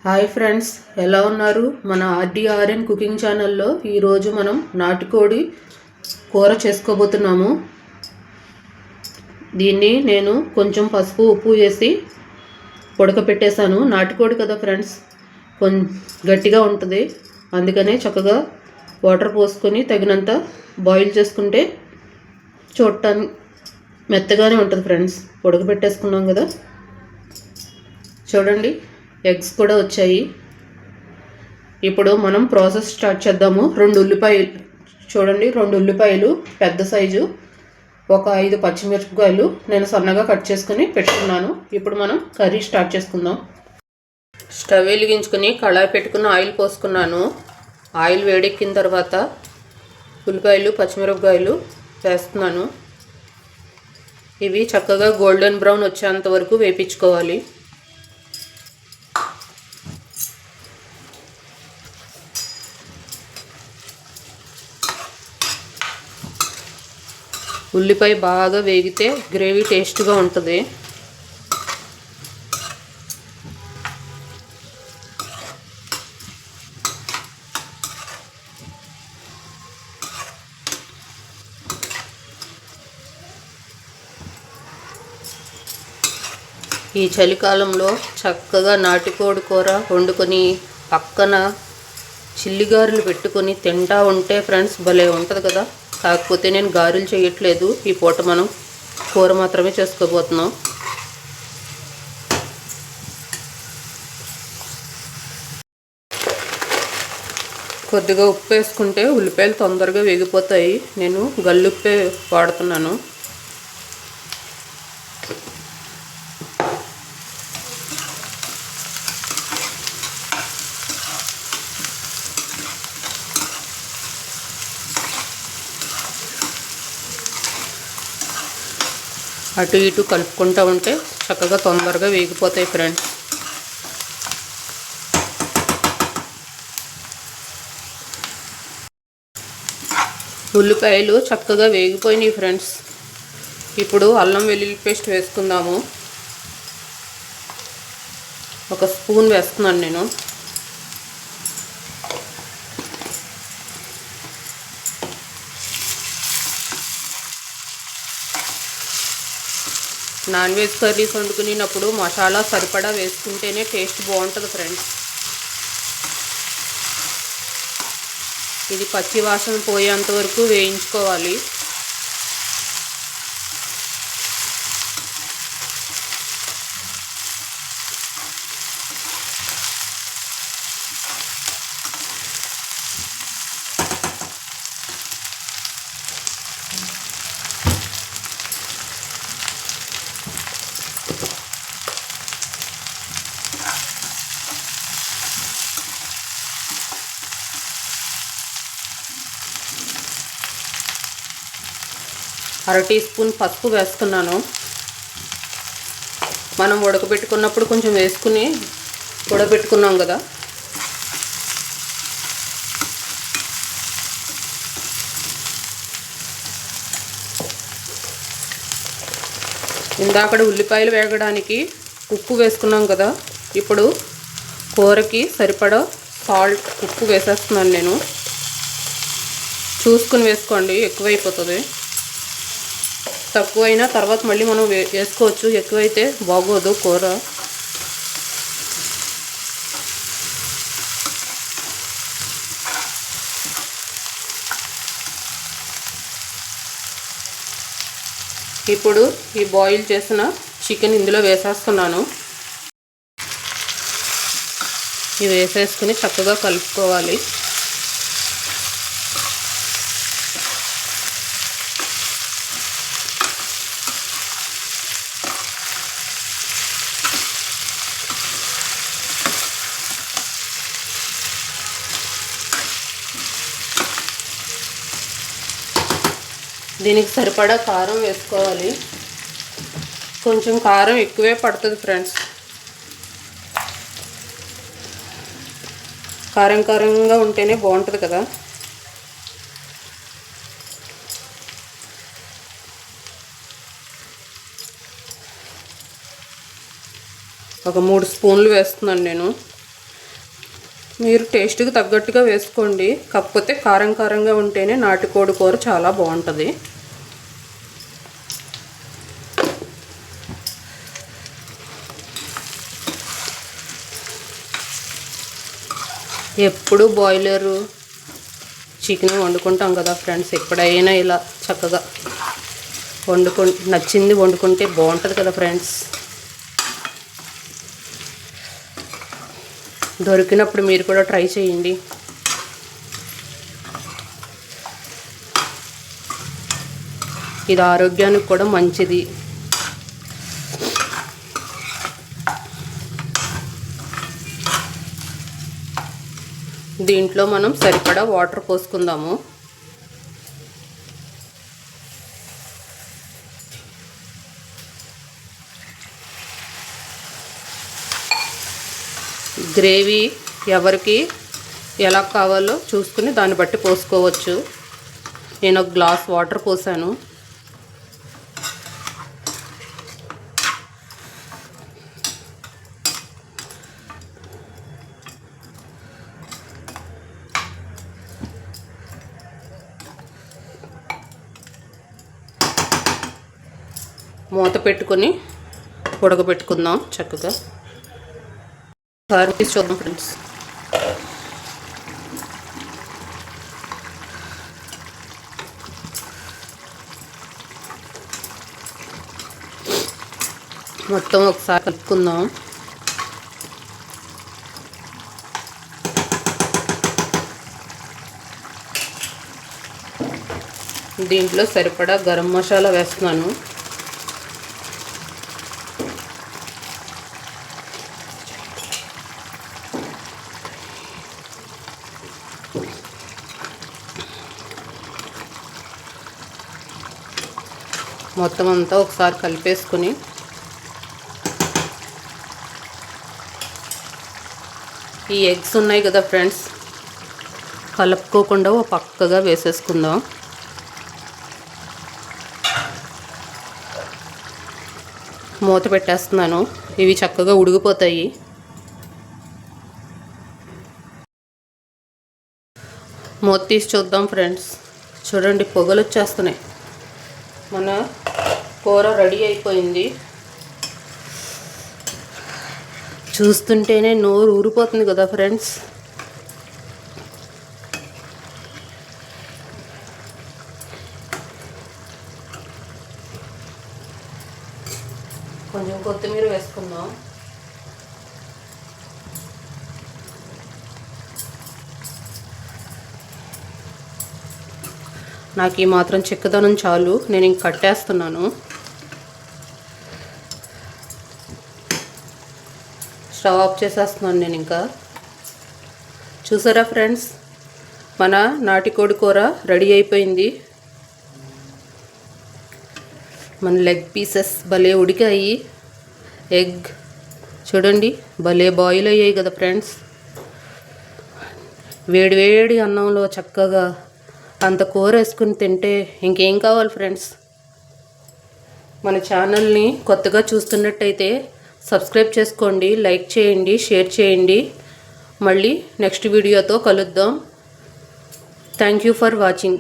Hi friends, ఎలా ఉన్నారు? మన ఆర్డీఆర్ఎన్ కుకింగ్ ఛానల్లో ఈరోజు మనం నాటుకోడి కూర చేసుకోబోతున్నాము. దీన్ని నేను కొంచెం పసుపు ఉప్పు వేసి ఉడకపెట్టేశాను. నాటుకోడి కదా ఫ్రెండ్స్, గట్టిగా ఉంటుంది. అందుకనే చక్కగా వాటర్ పోసుకొని తగినంత బాయిల్ చేసుకుంటే చూడటానికి మెత్తగానే ఉంటుంది ఫ్రెండ్స్. ఉడకపెట్టేసుకున్నాం కదా, చూడండి ఎగ్స్ కూడా వచ్చాయి. ఇప్పుడు మనం ప్రాసెస్ స్టార్ట్ చేద్దాము. 2 ఉల్లిపాయలు చూడండి, 2 ఉల్లిపాయలు పెద్ద సైజు, ఒక 5 పచ్చిమిరపకాయలు నేను సన్నగా కట్ చేసుకుని పెట్టుకున్నాను. ఇప్పుడు మనం కర్రీ స్టార్ట్ చేసుకుందాం. స్టవ్ వెలిగించుకొని కళాయి పెట్టుకుని ఆయిల్ పోసుకున్నాను. ఆయిల్ వేడెక్కిన తర్వాత ఉల్లిపాయలు పచ్చిమిరపకాయలు వేస్తున్నాను. ఇవి చక్కగా గోల్డెన్ బ్రౌన్ వచ్చేంత వరకు వేపించుకోవాలి. ఉల్లిపాయ బాగా వేగితే గ్రేవీ టేస్ట్గా ఉంటుంది. ఈ చలికాలంలో చక్కగా నాటుకోడి కూర వండుకొని పక్కన చిల్లిగారులు పెట్టుకొని తింటా ఉంటే ఫ్రెండ్స్ భలే ఉంటుంది కదా. కాకపోతే నేను గారెలు చేయట్లేదు, ఈ పూట మనం కూర మాత్రమే చేసుకోబోతున్నాం. కొద్దిగా ఉప్పు వేసుకుంటే ఉల్లిపాయలు తొందరగా వేగిపోతాయి. నేను గల్లుప్పే వాడుతున్నాను. అటు ఇటు కలుపుకుంటూ ఉంటే చక్కగా తొందరగా వేగిపోతాయి ఫ్రెండ్స్. ఉల్లిపాయలు చక్కగా వేగిపోయినాయి ఫ్రెండ్స్. ఇప్పుడు అల్లం వెల్లుల్లి పేస్ట్ వేసుకుందాము. 1 స్పూన్ వేస్తున్నాను నేను. నాన్ వెజ్ కర్రీస్ వండుకునేటప్పుడు మసాలా సరిపడా వేసుకుంటేనే టేస్ట్ బాగుంటుంది ఫ్రెండ్స్. ఇది పచ్చి వాసన పోయేంత వరకు వేయించుకోవాలి. అర టీ స్పూన్ పసుపు వేస్తున్నాను. మనం ఉడకబెట్టుకున్నప్పుడు కొంచెం వేసుకుని ఉడకబెట్టుకున్నాం కదా. ఇందాక ఉల్లిపాయలు వేగడానికి ఉప్పు వేసుకున్నాం కదా. ఇప్పుడు కూరకి సరిపడా సాల్ట్ ఉప్పు వేసేస్తున్నాను నేను. చూసుకుని వేసుకోండి, ఎక్కువైపోతుంది. తక్కువైనా తర్వాత మళ్ళీ మనం వేసుకోవచ్చు, ఎక్కువైతే బాగోదు కూర. ఇప్పుడు ఈ బాయిల్ చేసిన చికెన్ ఇందులో వేసేస్తున్నాను. ఇవి వేసేసుకుని చక్కగా కలుపుకోవాలి. దీనికి సరిపడా కారం వేసుకోవాలి. కొంచెం కారం ఎక్కువే పడుతుంది ఫ్రెండ్స్. కారం కారంగా ఉంటేనే బాగుంటుంది కదా. ఒక 3 స్పూన్లు వేస్తున్నాను నేను. మీరు టేస్ట్కి తగ్గట్టుగా వేసుకోండి. కాకపోతే కారం కారంగా ఉంటేనే నాటుకోడి కూర చాలా బాగుంటుంది. ఎప్పుడు బాయిలరు చికెన్ వండుకుంటాం కదా ఫ్రెండ్స్, ఎప్పుడైనా ఇలా చక్కగా నచ్చింది వండుకుంటే బాగుంటుంది కదా ఫ్రెండ్స్. దొరికినప్పుడు మీరు కూడా ట్రై చేయండి. ఇది ఆరోగ్యానికి కూడా మంచిది. దీంట్లో మనం సరిపడా వాటర్ పోసుకుందాము. గ్రేవీ ఎవరికి ఎలా కావాలో చూసుకుని దాన్ని బట్టి పోసుకోవచ్చు. నేను ఒక గ్లాస్ వాటర్ పోసాను. మూత పెట్టుకొని ఉడకబెట్టుకుందాం చక్కగా. తీసి చూద్దాం ఫ్రెండ్స్. మొత్తం ఒకసారి కలుపుకుందాం. దీంట్లో సరిపడా గరం మసాలా వేస్తున్నాను. మొత్తం అంతా ఒకసారి కలిపేసుకుని ఈ ఎగ్స్ ఉన్నాయి కదా ఫ్రెండ్స్, కలుపుకోకుండా ఓ పక్కగా వేసేసుకుందాం. మూత పెట్టేస్తున్నాను. ఇవి చక్కగా ఉడికిపోతాయి. మూత తీసి చూద్దాం ఫ్రెండ్స్. చూడండి, పొగలు వచ్చేస్తున్నాయి. మన కూర రెడీ అయిపోయింది. చూస్తుంటేనే నోరు ఊరిపోతుంది కదా ఫ్రెండ్స్. కొంచెం కొత్తిమీర వేసుకుందాం. నాకు ఈ మాత్రం చిక్కదనం చాలు. నేను ఇంక కట్టేస్తున్నాను. స్టవ్ ఆఫ్ చేసేస్తున్నాను నేను ఇంకా. చూసారా ఫ్రెండ్స్, మన నాటుకోడి కూర రెడీ అయిపోయింది. మన లెగ్ పీసెస్ భలే ఉడికాయి. ఎగ్ చూడండి భలే బాయిల్ అయ్యాయి కదా ఫ్రెండ్స్. వేడివేడి అన్నంలో చక్కగా అంత కూర వేసుకుని తింటే ఇంకేం కావాలి ఫ్రెండ్స్. మన ఛానల్ని కొత్తగా చూస్తున్నట్టయితే సబ్స్క్రైబ్ చేసుకోండి, లైక్ చేయండి, షేర్ చేయండి. మళ్ళీ నెక్స్ట్ వీడియోతో కలుద్దాం. Thank you for watching.